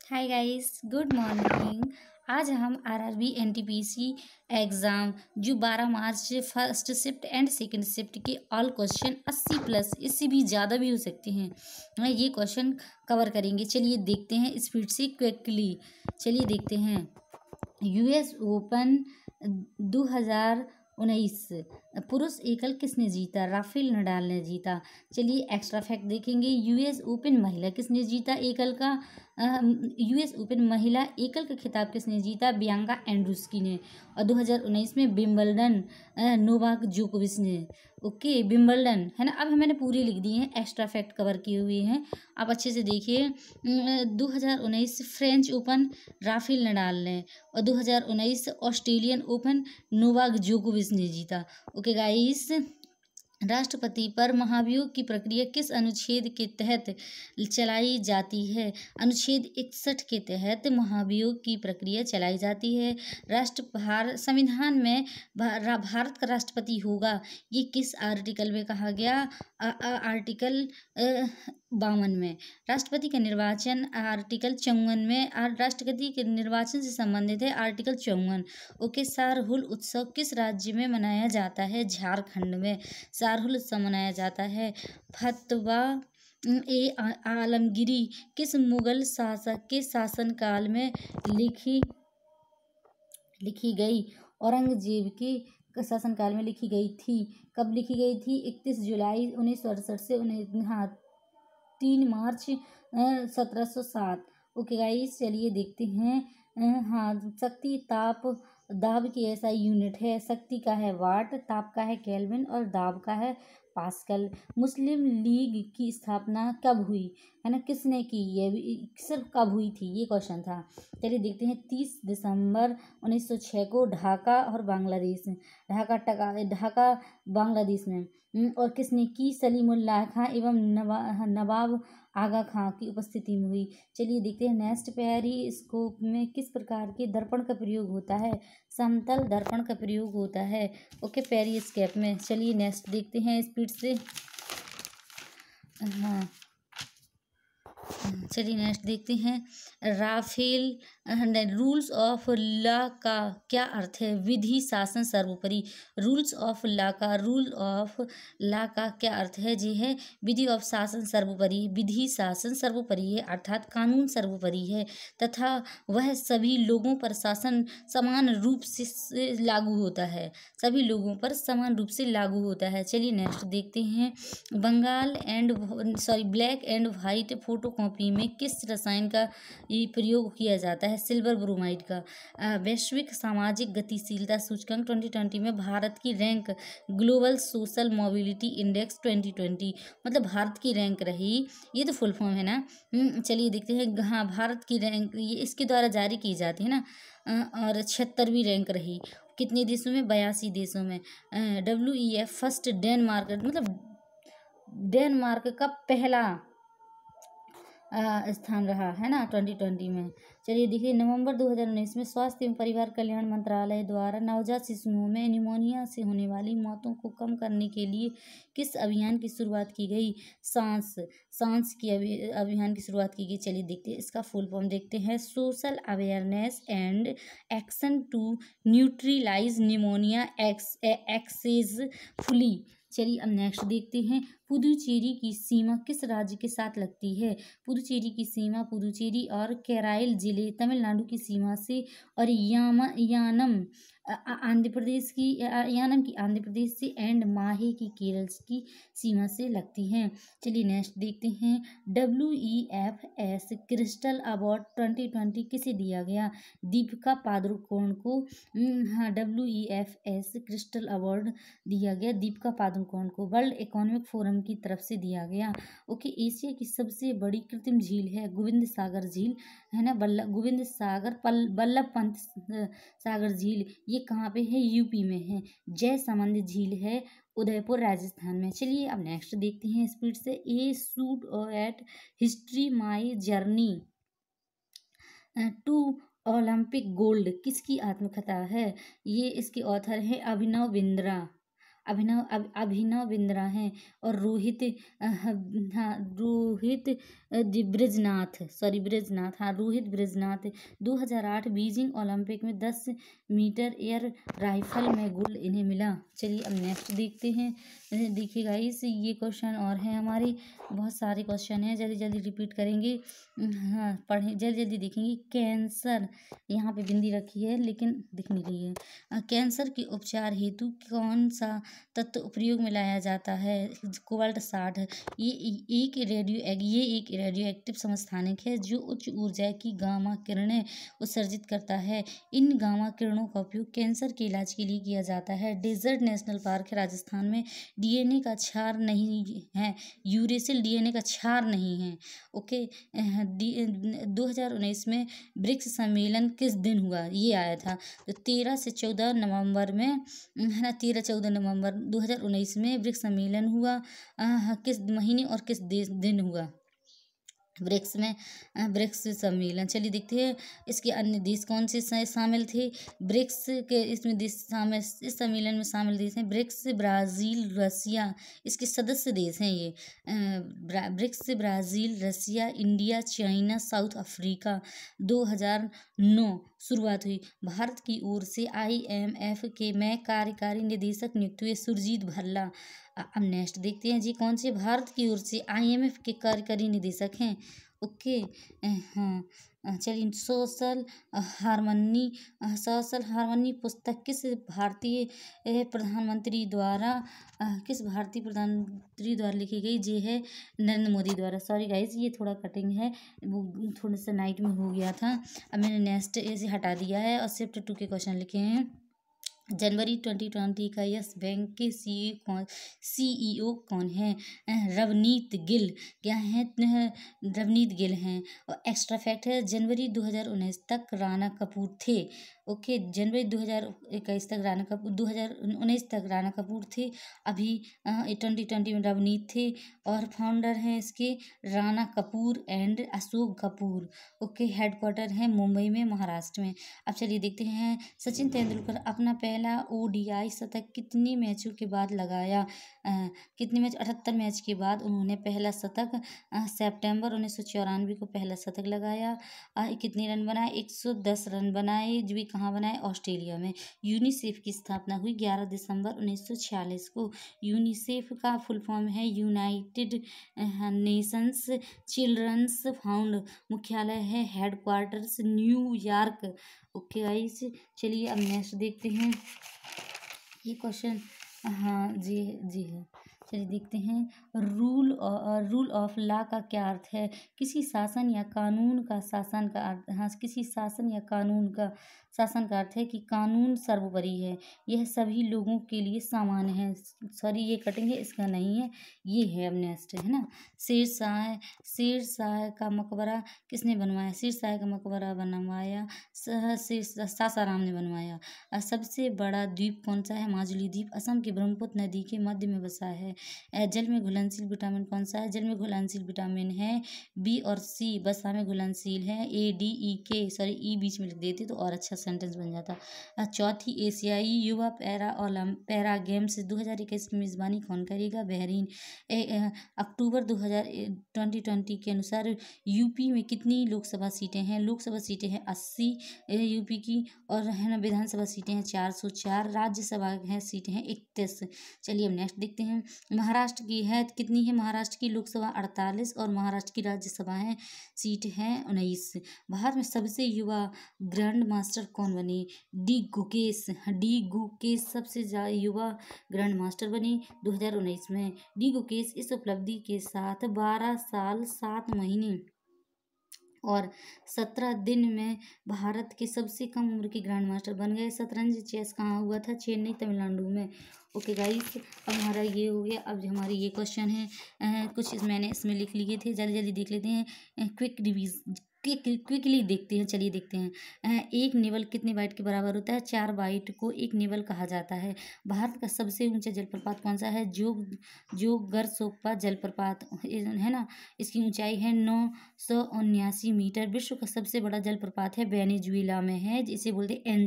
Hi guys, good morning. आज हम RRB NTPC exam जो 12 मार्च से first shift and second shift के ऑल क्वेश्चन 80 प्लस, इससे भी ज़्यादा भी हो सकते हैं, ये क्वेश्चन कवर करेंगे। चलिए देखते हैं स्पीड से क्विकली। चलिए देखते हैं। यूएस ओपन 2019 पुरुष एकल किसने जीता? राफेल नडाल ने जीता। चलिए एक्स्ट्रा फैक्ट देखेंगे। यूएस ओपन महिला किसने जीता एकल का? यूएस ओपन महिला एकल का खिताब किसने जीता? बियांका एंड्रूस्की ने। और 2019 में विंबलडन नोवाक जोकोविच ने। ओके, विंबलडन है ना। अब मैंने पूरी लिख दी हैं, एक्स्ट्रा फैक्ट कवर किए हुए हैं। आप अच्छे से देखिए। 2019 फ्रेंच ओपन राफेल नडाल ने, और 2019 ऑस्ट्रेलियन ओपन नोवाक जोकोविच ने जीता। ओके गाइस, राष्ट्रपति पर महाभियोग की प्रक्रिया किस अनुच्छेद के तहत चलाई जाती है? अनुच्छेद 61 के तहत महाभियोग की प्रक्रिया चलाई जाती है। संविधान में भारत का राष्ट्रपति होगा, ये किस आर्टिकल में कहा गया? आर्टिकल 52 में। राष्ट्रपति का निर्वाचन आर्टिकल 54 में। राष्ट्रपति के निर्वाचन से संबंधित है आर्टिकल 54। ओके, सारहुल उत्सव किस राज्य में मनाया जाता है? झारखंड में सारहुल उत्सव मनाया जाता है। फतवा ए आलमगीरी किस मुगल शासक के शासनकाल में लिखी गई? औरंगजेब के शासनकाल में लिखी गई थी। कब लिखी गई थी? 31 जुलाई 1968 से 3 मार्च 1707। ओके गाइस, चलिए देखते हैं। शक्ति ताप दाब की ऐसा यूनिट है। शक्ति का है वाट, ताप का है केल्विन, और दाब का है पास्कल। मुस्लिम लीग की स्थापना कब हुई? है ना, किसने की? ये सिर्फ कब हुई थी, ये क्वेश्चन था। चलिए देखते हैं। 30 दिसंबर 1906 को ढाका और बांग्लादेश में। ढाका बांग्लादेश में। और किसने की? सलीमुल्लाह खां एवं नवाब आगा खां की उपस्थिति में हुई। चलिए देखते हैं नेक्स्ट। पेरिस्कोप में किस प्रकार के दर्पण का प्रयोग होता है? समतल दर्पण का प्रयोग होता है। ओके, पेरिस्कोप में। चलिए नेक्स्ट देखते हैं स्पीड से। हाँ, चलिए नेक्स्ट देखते हैं। राफेल रूल्स ऑफ लॉ का क्या अर्थ है? विधि शासन सर्वोपरि। रूल ऑफ लॉ का क्या अर्थ है? जी है विधि ऑफ शासन सर्वोपरि। विधि शासन सर्वोपरि है, अर्थात कानून सर्वोपरि है तथा वह सभी लोगों पर शासन समान रूप से लागू होता है। सभी लोगों पर समान रूप से लागू होता है। चलिए नेक्स्ट देखते हैं। ब्लैक एंड व्हाइट फोटोकॉपी में किस रसायन का प्रयोग किया जाता है? सिल्वर ब्रोमाइड का। वैश्विक सामाजिक गतिशीलता सूचकांक 2020 में भारत की rank global social mobility index 2020, मतलब भारत की रैंक रही। ये तो फुल फॉर्म है ना। चलिए देखते हैं। हाँ, भारत की रैंक ये इसके द्वारा जारी की जाती है ना। और 76वीं रैंक रही। कितने देशों में? 82 देशों में। WEF फर्स्ट डेनमार्क, मतलब डेनमार्क का पहला स्थान रहा है ना 2020 में। चलिए देखिए। नवंबर 2019 में स्वास्थ्य एवं परिवार कल्याण मंत्रालय द्वारा नवजात शिशुओं में निमोनिया से होने वाली मौतों को कम करने के लिए किस अभियान की शुरुआत की गई? सांस की अभियान की शुरुआत की गई। चलिए देखते हैं इसका फुल फॉर्म देखते हैं। Social awareness and action to neutralize pneumonia successfully. चलिए अब नेक्स्ट देखते हैं। पुदुचेरी की सीमा किस राज्य के साथ लगती है? पुदुचेरी की सीमा पुदुचेरी और केरल जिले तमिलनाडु की सीमा से, और यानम आंध्र प्रदेश की आंध्र प्रदेश से, एंड माहे की केरल की सीमा से लगती हैं। चलिए नेक्स्ट देखते हैं। WEFS क्रिस्टल अवार्ड 2020 किसे दिया गया? दीपिका पादुकोण को। हाँ, WEFS क्रिस्टल अवार्ड दिया गया दीपिका पादुकोण को। वर्ल्ड इकोनॉमिक फोरम की तरफ से दिया गया। ओके, एशिया की सबसे बड़ी कृत्रिम झील है गोविंद सागर झील, है ना। गोविंद सागर वल्लभ पंत सागर झील, ये कहाँ पे है? यूपी में है। जयसमंद झील है उदयपुर राजस्थान में। चलिए अब नेक्स्ट देखते हैं स्पीड से। A shoot at history my journey to Olympic gold किसकी आत्मकथा है? ये इसके ऑथर है अभिनव बिंद्रा। अभिनव बिंद्रा हैं। और रोहित ब्रिजनाथ, हाँ रोहित ब्रिजनाथ 2008 बीजिंग ओलंपिक में 10 मीटर एयर राइफल में गोल्ड इन्हें मिला। चलिए अब नेक्स्ट देखते हैं। देखिए गाइस, ये क्वेश्चन और हैं हमारे, बहुत सारे क्वेश्चन हैं, जल्दी जल्दी रिपीट करेंगे। हाँ पढ़ें, जल्दी जल्दी देखेंगे। कैंसर, यहाँ पे बिंदी रखी है लेकिन दिख नहीं रही है। कैंसर के उपचार हेतु कौन सा तत्व प्रयोग में लाया जाता है? कोबाल्ट 60। ये एक रेडियो एक्टिव समस्थानिक है जो उच्च ऊर्जा की गामा किरणें उत्सर्जित करता है। इन गामा किरणों का उपयोग कैंसर के इलाज के लिए किया जाता है। डेजर्ट नेशनल पार्क है राजस्थान में, डीएनए का क्षार नहीं है, यूरेसिल डीएनए का क्षार नहीं है। ओके। 2019 में ब्रिक्स सम्मेलन किस दिन हुआ? ये आया था तो 13 से 14 नवंबर में, है ना, 13-14 नवंबर 2019 में ब्रिक्स सम्मेलन हुआ। किस महीने और किस दिन हुआ ब्रिक्स सम्मेलन? चलिए देखते हैं इसके अन्य देश कौन से शामिल थे ब्रिक्स के। इसमें देश शामिल, इस सम्मेलन में शामिल देश हैं ब्रिक्स, ब्राज़ील, रसिया, इसके सदस्य देश हैं ये। ब्रिक्स, ब्राज़ील, रसिया, इंडिया, चाइना, साउथ अफ्रीका। 2009 शुरुआत हुई। भारत की ओर से IMF के में कार्यकारी निदेशक नियुक्त हुए सुरजीत भल्ला। अब नेक्स्ट देखते हैं जी, कौन से भारत की ओर से IMF के कार्यकारी निदेशक हैं? ओके। हाँ चलिए, सोशल हारमनी पुस्तक किस भारतीय प्रधानमंत्री द्वारा लिखी गई? जे है नरेंद्र मोदी द्वारा। सॉरी गाइस, ये थोड़ा कटिंग है, वो थोड़ा सा नाइट में हो गया था। अब मैंने नेक्स्ट ऐसे हटा दिया है और शिफ्ट 2 के क्वेश्चन लिखे हैं। जनवरी 2020 का यस बैंक के CEO कौन है? रवनीत गिल। क्या है? रवनीत गिल हैं। और एक्स्ट्रा फैक्ट है, जनवरी 2019 तक राणा कपूर थे। ओके, जनवरी 2021 तक 2019 तक राणा कपूर थे। अभी 2020 में रवनीत थे। और फाउंडर हैं इसके Rana Kapoor and Ashok Kapoor. Okay, headquarter है मुंबई में, महाराष्ट्र में। अब चलिए देखते हैं, सचिन तेंदुलकर अपना पहला ODI शतक कितने मैचों के बाद लगाया? कितने मैच? 78 मैच के बाद उन्होंने पहला शतक सितंबर 1994 को पहला शतक लगाया। कितने रन बनाए? 110 रन बनाए। जो भी कहाँ बनाए? ऑस्ट्रेलिया में। यूनिसेफ की स्थापना हुई 11 दिसंबर 1946 को। यूनिसेफ का फुल फॉर्म है यूनाइटेड नेशंस चिल्ड्रंस फाउंड। मुख्यालय है, हेडक्वार्टर्स न्यूयॉर्क। ओके गाइस, चलिए अब नेक्स्ट देखते हैं ये क्वेश्चन। हाँ जी है। चलिए देखते हैं, रूल ऑफ लॉ का क्या अर्थ है? किसी शासन या कानून का शासन का अर्थ, हाँ, किसी शासन या कानून का शासन का अर्थ है कि कानून सर्वोपरि है, यह सभी लोगों के लिए समान है। सॉरी, ये कटिंग है, इसका नहीं है, ये है। अब नेक्स्ट है ना, शेरशाह का मकबरा किसने बनवाया? शेरशाह का मकबरा बनवाया सासाराम ने बनवाया। सबसे बड़ा द्वीप कौन सा है? माजुली द्वीप असम के ब्रह्मपुत्र नदी के मध्य में बसा है। जल में घुलनशील विटामिन कौन सा है? जल में घुलनशील विटामिन है B और C। वसा में घुलनशील है ADEK। सॉरी, E बीच में लिख देते तो और अच्छा सेंटेंस बन जाता। चौथी एशियाई युवा पैरा गेम्स 2021 की मेजबानी कौन करेगा? बहरीन। अक्टूबर 2020 के अनुसार यूपी में कितनी लोकसभा सीटें हैं? लोकसभा सीटें हैं 80 यूपी की, और है ना विधानसभा सीटें हैं 404, राज्यसभा है सीटें हैं 31। चलिए अब नेक्स्ट देखते हैं, महाराष्ट्र की है कितनी है? महाराष्ट्र की लोकसभा 48 और महाराष्ट्र की राज्यसभा है सीट है 19। भारत में सबसे युवा ग्रैंड मास्टर कौन बने? डी गुकेश सबसे ज़्यादा युवा ग्रैंड मास्टर बने 2019 में। डी गुकेश इस उपलब्धि के साथ 12 साल 7 महीने और 17 दिन में भारत के सबसे कम उम्र के ग्रैंड मास्टर बन गए। शतरंज चेस कहाँ हुआ था? चेन्नई, तमिलनाडु में। ओके गाइस, अब हमारा ये हो गया। अब हमारे ये क्वेश्चन है, कुछ मैंने इसमें लिख लिए थे, जल्दी जल्दी देख लेते हैं। क्विकली देखते हैं, चलिए देखते हैं। एक नेवल कितने बाइट के बराबर होता है? 4 बाइट को एक नेवल कहा जाता है। भारत का सबसे ऊंचा जलप्रपात कौन सा है? जोगरसोक्पा जलप्रपात है ना। इसकी ऊंचाई है 979 मीटर। विश्व का सबसे बड़ा जलप्रपात है वेनेजुएला में है, जिसे बोलते हैं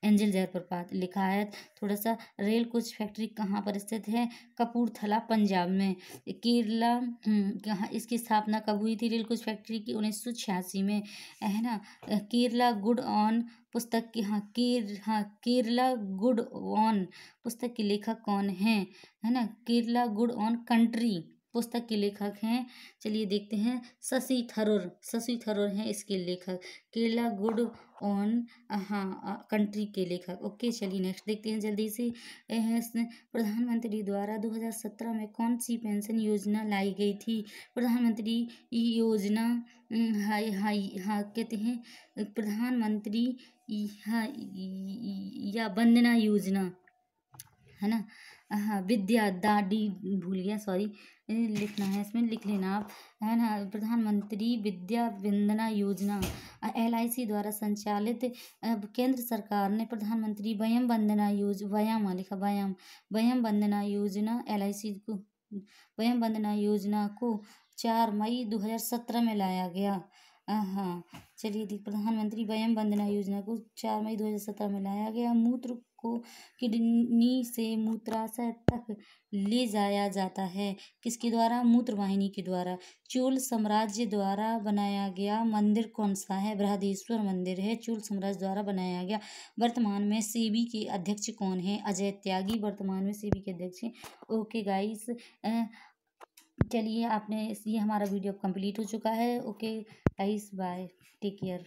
एंजल जलप्रपात। लिखा है थोड़ा सा। रेल कोच फैक्ट्री कहाँ पर स्थित है? कपूरथला पंजाब में। केरला कहाँ इसकी स्थापना कब हुई थी रेल कोच फैक्ट्री की? 1986 में, है ना। केरला गुड ऑन पुस्तक की केरला गुड ऑन पुस्तक के लेखक कौन है ना। केरला गुड ऑन कंट्री पुस्तक के लेखक हैं, चलिए देखते हैं, शशि थरूर हैं इसके लेखक। केरला गुड ऑन कंट्री के लेखक। ओके, चलिए नेक्स्ट देखते हैं जल्दी से। प्रधानमंत्री द्वारा 2017 में कौन सी पेंशन योजना लाई गई थी? प्रधानमंत्री योजना कहते हैं प्रधानमंत्री या वंदना योजना, है ना। हाँ, विद्या दादी भूल गया, सॉरी, लिखना है इसमें, लिख लेना आप, है ना। प्रधानमंत्री विद्या वंदना योजना LIC द्वारा संचालित। केंद्र सरकार ने प्रधानमंत्री वयम वंदना वयम वंदना योजना LIC को वयम वंदना योजना को 4 मई 2017 में लाया गया। हाँ, चलिए प्रधानमंत्री वयम वंदना योजना को 4 मई 2017 में लाया गया। मूत्र को किडनी से मूत्राशय तक ले जाया जाता है, किसके द्वारा? मूत्रवाहिनी के द्वारा। चोल साम्राज्य द्वारा बनाया गया मंदिर कौन सा है? बृहदेश्वर मंदिर है, चोल साम्राज्य द्वारा बनाया गया। वर्तमान में सेबी के अध्यक्ष कौन है? अजय त्यागी वर्तमान में सेबी के अध्यक्ष हैं। ओके गाइस, चलिए आपने ये हमारा वीडियो कंप्लीट हो चुका है। Okay guys, bye, take care.